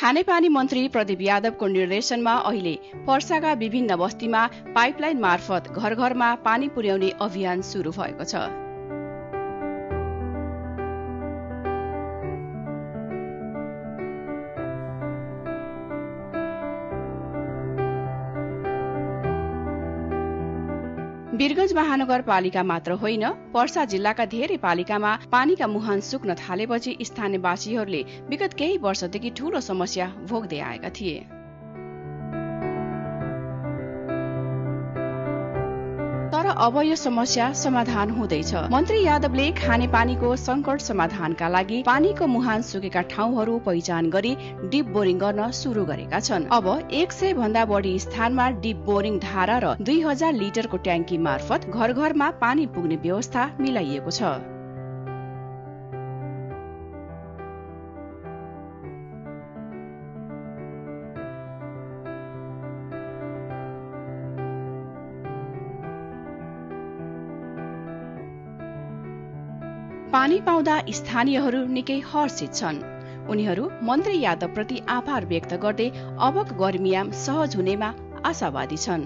खानेपानी मन्त्री प्रदीप यादवको निर्देशनमा अहिले पर्साका विभिन्न बस्तीमा पाइपलाइन मार्फत घर घरमा पानी पुर्याउने अभियान शुरू भएको छ। वीरगञ्ज महानगरपालिका मात्र होइन, पर्सा जिल्लाका धेरै पालिकामा पानीका मुहान सुक्न थालेपछि स्थानीयवासीहरूले विगत केही वर्षदेखि ठूलो समस्या भोग्दै आएका थिए। तर अब यो समस्या समाधान हुँदैछ। मन्त्री यादवले खानेपानीको संकट समाधानका लागि पानीको मुहान सुकेका ठाउँहरू पहिचान गरी डिप बोरिङ गर्न सुरु गरेका छन्। अब 100 भन्दा बढी स्थानमा डिप बोरिङ धारा र 2000 लिटरको ट्याङ्की मार्फत घर घरमा पानी पुग्ने व्यवस्था मिलाइएको छ। पानी पाउँदा स्थानीयहरू निकै हर्षित छन्। उनीहरू मन्त्री यादव प्रति आभार व्यक्त गर्दै अबको गर्मीयाम सहज हुनेमा आशावादी छन्।